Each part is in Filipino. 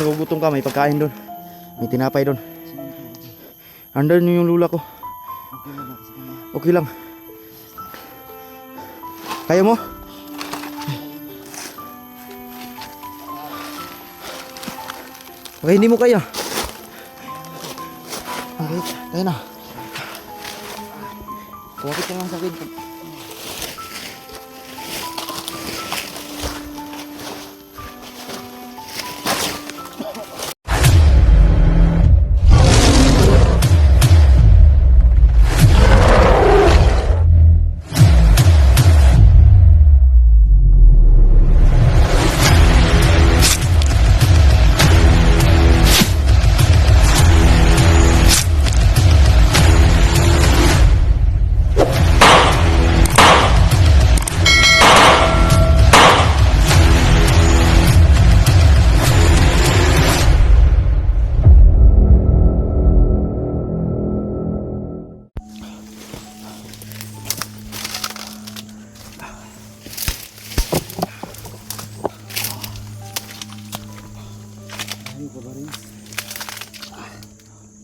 nagugutom ka, may pagkain doon. May tinapay doon. Andun yung lula ko. Okay lang. Kaya mo? Okay, hindi mo kaya. Okay, kaya na. Kuwakit ka lang sa akin.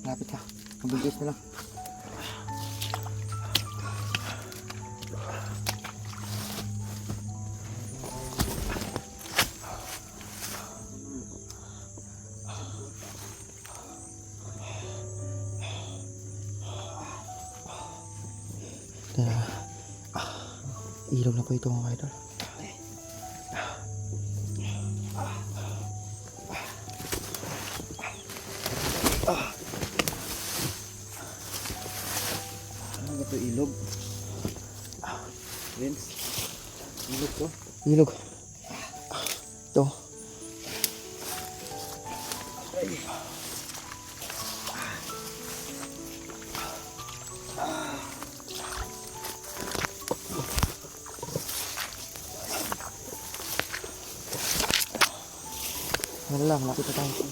Lapit ka. Mabilis na lang. Ilog na po ito mga idol. Ano ito ilog? Friends, ilog to. Ilog. Ito. Ano lang, lapit na tayo.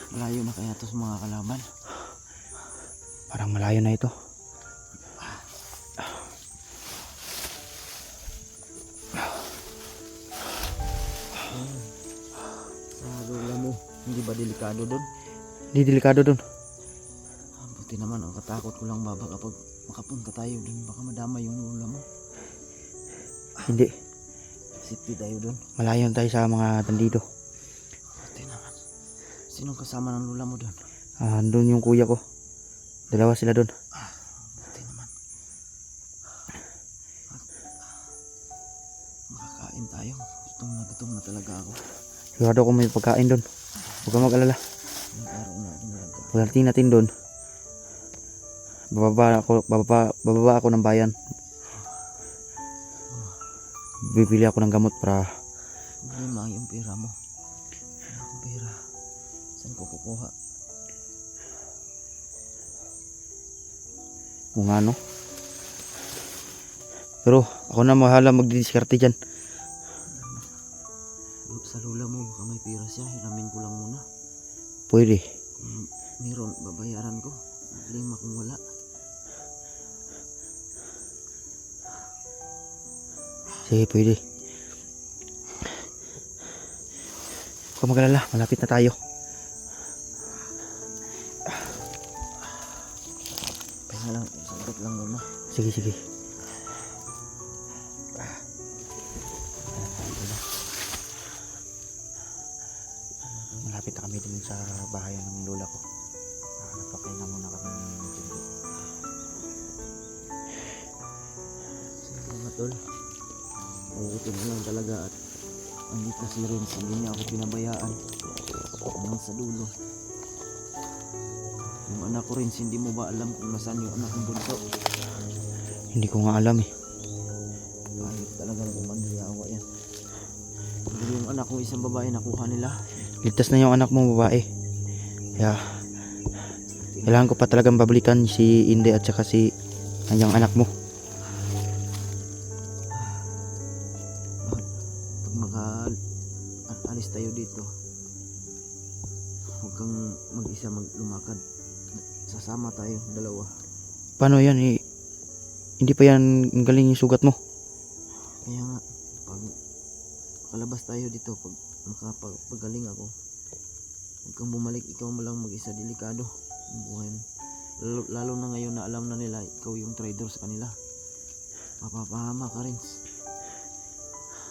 Malayo na kaya ito sa mga kalaban. Parang malayo na ito. Lula mo, hindi ba delikado doon? Hindi delikado doon. Buti naman, ang katakot ko lang baba kapag makapunta tayo doon, baka madama yung lula mo. Hindi. Safety tayo doon. Malayo tayo sa mga bandido. Buti naman. Sinong kasama ng lula mo doon? Doon yung kuya ko. Dalawa sila doon. Buti naman. Makakain tayo. Gutom na talaga ako. Sigurado ko may pagkain doon. Huwag ka mag-alala. Pagdating natin doon, bababa ako ng bayan. Bibili ako ng gamot para... Problema yung pera mo. Yung pera. Saan ko kukuha? Kung ano. Pero ako na mahala magdidiskarte dyan. Sa lula mo, baka may pira siya, hiramin ko lang muna. Pwede. Kung meron, babayaran ko. Problema kung wala. Sige, pwede. Huwag ka mag-alala, malapit na tayo. Pahinga lang, sagot lang muna. Sige, sige. Malapit na kami din sa bahayan ng lola ko. Nagpapahinga muna kami ng tindi. Sige mga tol, uutin mo lang talaga at andito si Renz, hindi niya ako pinabayaan hanggang sa dulo. Yung anak ko Renz, hindi mo ba alam kung nasaan yung anak ng bunso? Hindi ko nga alam eh. Kahit talagang kumandiyawa yan. Yung anak ko isang babae nakuha nila. Ligtas na yung anak mo babae. Kaya kailangan ko pa talagang babalikan si Inde at saka si kanyang anak mo. alis tayo dito, huwag kang mag-isa lumakad. Sasama tayo, dalawa. Paano yan eh? Hindi pa yan ang galing yung sugat mo. Kaya nga, pag kalabas tayo dito, pag makapagaling ako, huwag kang bumalik, ikaw mo lang mag-isa. Delikado ang buhay mo. Lalo na ngayon na alam na nila ikaw yung traitor sa kanila. Mapapahama ka rin.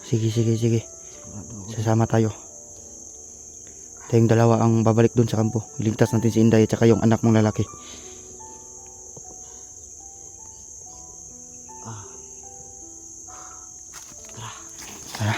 Sige. Sigurado ako. Sasama tayo. Tayong dalawa ang babalik dun sa kampo. Iligtas natin si Inday at saka yung anak mong lalaki. Tara.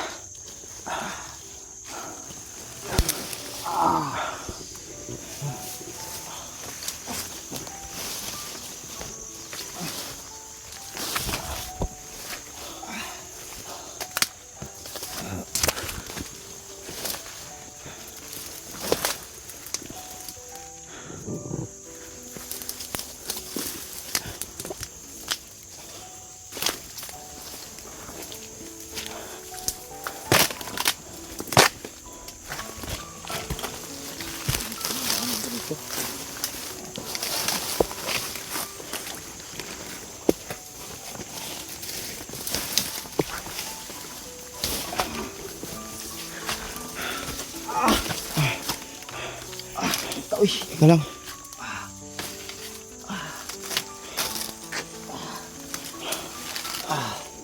Uy, teka lang.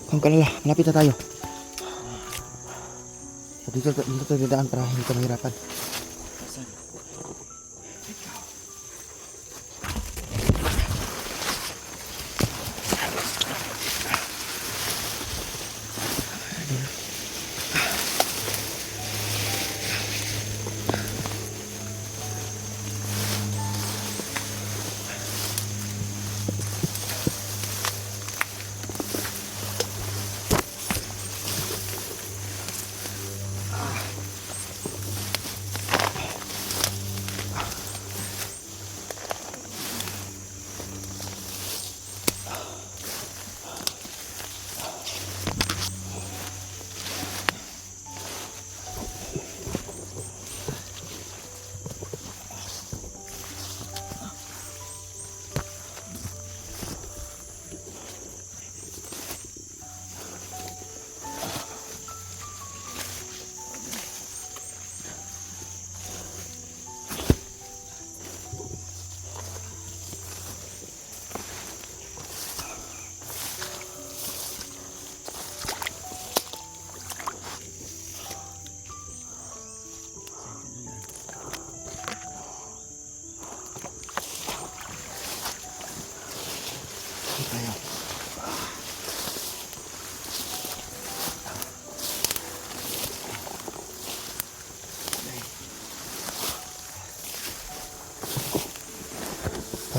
Huwag ka lala, malapit na tayo. Dito tayo dadaan para hindi ka mahirapan.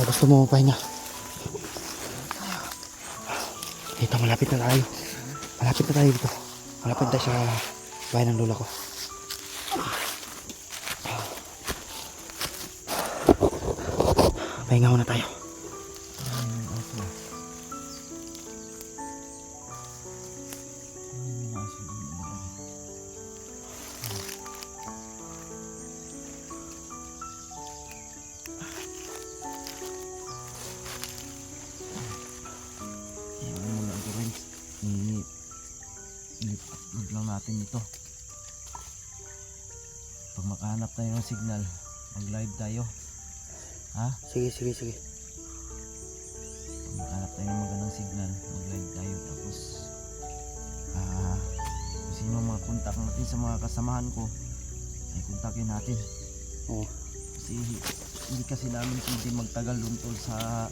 Gusto mo pahinga? Dito, malapit na tayo. Malapit na tayo dito. Malapit tayo sa bahay ng lola ko. Pahinga muna tayo. I-upload lang natin ito. Pag makahanap tayo ng signal, mag-live tayo. Ha? Sige. Pag makahanap tayo ng magandang signal, mag-live tayo. Tapos kung sino mga kontak natin sa mga kasamahan ko, ay kontakin natin. Oo. Kasi hindi kasi namin hindi magtagal doon tol sa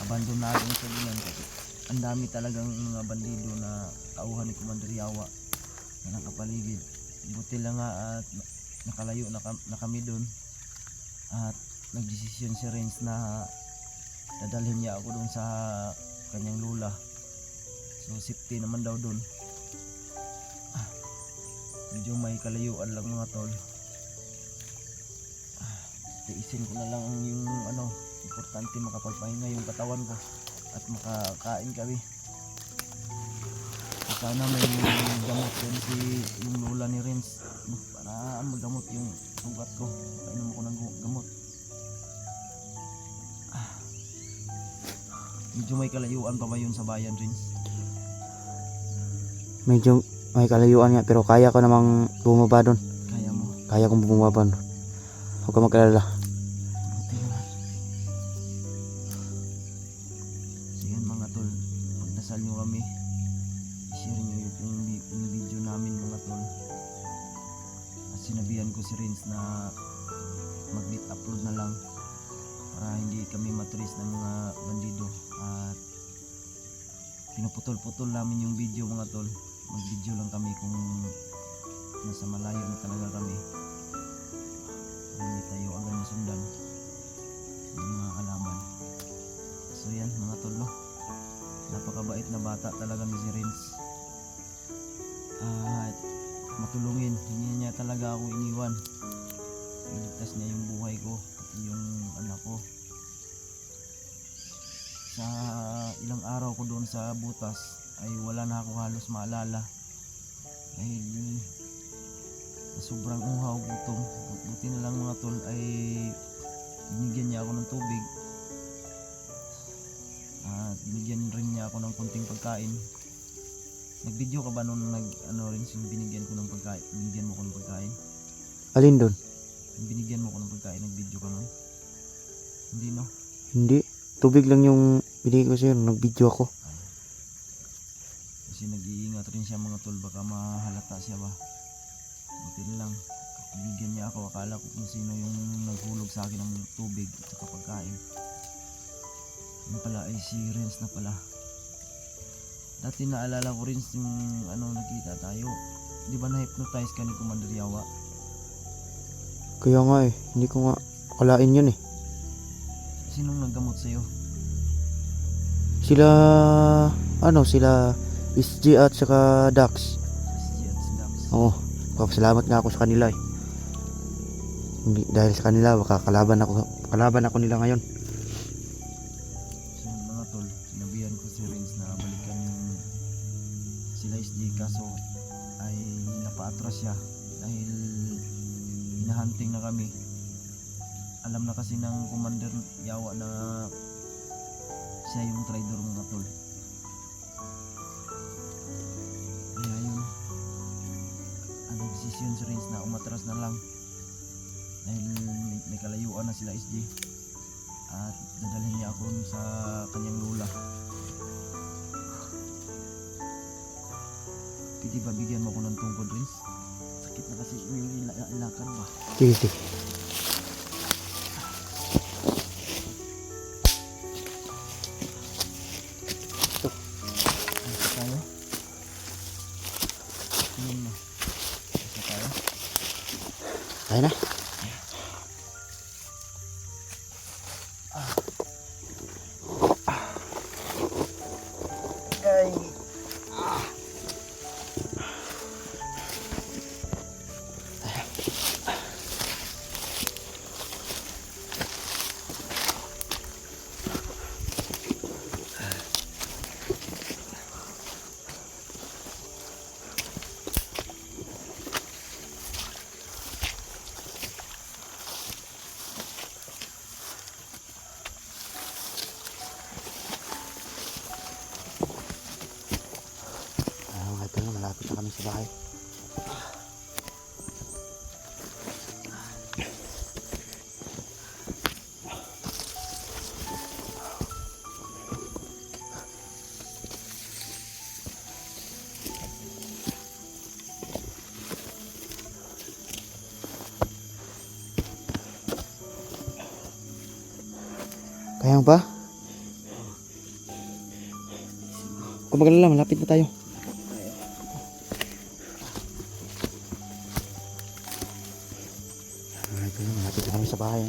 abandonadong salunan. Kasi ang dami talagang mga bandido na tauhan ni Commander Yawa na nakapaligid. Buti lang nga at nakalayo na kami doon at nagdesisyon si Renz na dadalhin niya ako doon sa kanyang lula. So safety naman daw doon. Medyo may kalayuan lang mga tol. Tiisin ko na lang yung importante makapagpahinga yung katawan ko at makakain kami. Sana may gamot yun si Medyo may kalayuan pa ba yun sa bayan, Rins? Medyo may kalayuan nga pero kaya ko namang bumaba doon. Kaya mo? Kaya kong bumaba doon. Huwag ka mag-alala. Buti naman. So yan mga tol, pagdasal nyo kami, i-share nyo yung video namin mga tol. At sinabihan ko si Rins na mag-upload na lang para hindi kami maturis ng mga bandido. At pinuputol-putol namin yung video mga tol. Mag-video lang kami kung nasa malayo na talaga kami. Hindi tayo agad nasundan ng mga kalaban. So yan mga tol, no? Napakabait na bata talaga ni si Rins. At matulungin, hindi niya talaga ako iniwan. Iligtas niya yung buhay ko at yung anak ko. Sa ilang araw ko doon sa butas ay wala na ako halos maalala dahil sobrang uhaw, gutom. Buti na lang mga tol ay binigyan niya ako ng tubig at binigyan rin niya ako ng konting pagkain. Nag-video ka ba nung rin binigyan ko ng pagkain? Binigyan mo ko ng pagkain? Alin doon? Binigyan mo ko ng pagkain, nag-video ka nun? Hindi, no? Hindi. Tubig lang yung binigay ko sa'yo. Nag-video ako. Kasi nag-iingat rin siya mga tol, baka mahalata siya ba. Buti na lang, binigyan niya ako. Akala ko kung sino yung naghulog sa akin ng tubig at saka pagkain. Yung pala ay si Rins na pala. Dati naalala ko rin yung nakita tayo. Di ba na-hypnotize ka ni Commander Yawa? Kaya nga eh. Hindi ko nga akalain yun eh. Sinong naggamot sa'yo? Sila SG at saka Dax. Si at si Dax. Oo. Salamat nga ako sa kanila eh. Hindi, dahil sa kanila kalaban ako nila ngayon. So mga tol, sinabihan ko si Rins na balikan yung sila SG, kaso ay napaatras siya dahil hinahunting na kami. Alam na kasi ng Commander Yawa na siya yung traitor mga tol. Kaya yun, desisyon si Rins na umatras na lang dahil may kalayuan na sila SG at dadalhin niya ako sa kanyang lula. Pwede ba bigyan mo ko ng tungkod, Rins? Sakit na kasi yung ilakad ba? Sige, sige. Tayo? Tingin mo. Basta tayo? Kaya na. Ay! Ito na, malapit na kami sa bahay. Kaya mo ba? Kung magalala, malapit na tayo. Ito na, malapit na kami sa bahay.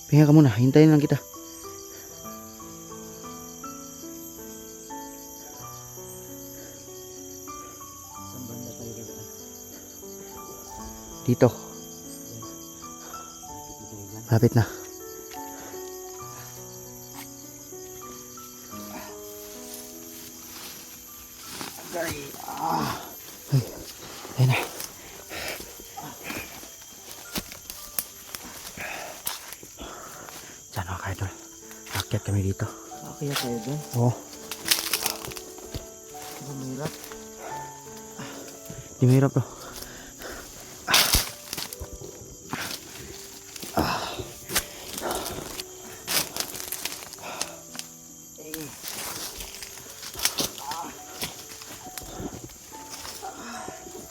Pahinga ka muna, hintayin lang kita. Saan banda tayo gagawin? Dito. Lapit na. Ay, ayun na. Diyan mga kaidol. Akyat kami dito. Kaya kayo doon. Oo. Mahirap. Di mahirap to.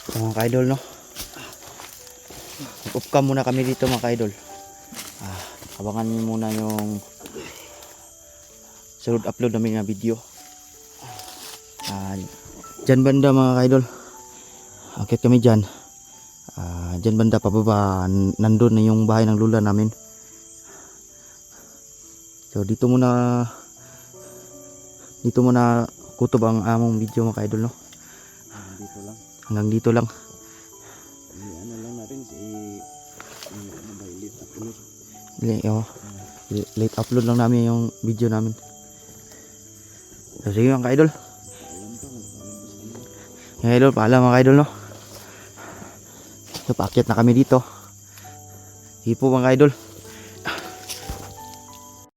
So, mga ka-idol, no? Off cam muna kami dito mga ka-idol. Abangan niyo muna yung sunod upload namin na video. Dyan banda mga ka-idol. Akit kami dyan. Dyan banda pababa. Nandun na yung bahay ng lula namin. So dito muna kutob ang among video mga ka-idol, no? Dito lang. Hanggang dito lang. Ano lang natin si mabailit upload. Late upload lang namin yung video namin. So sige mga ka-idol. Mga idol, paalam mga idol, no? So paakyat na kami dito. Sige po mga idol.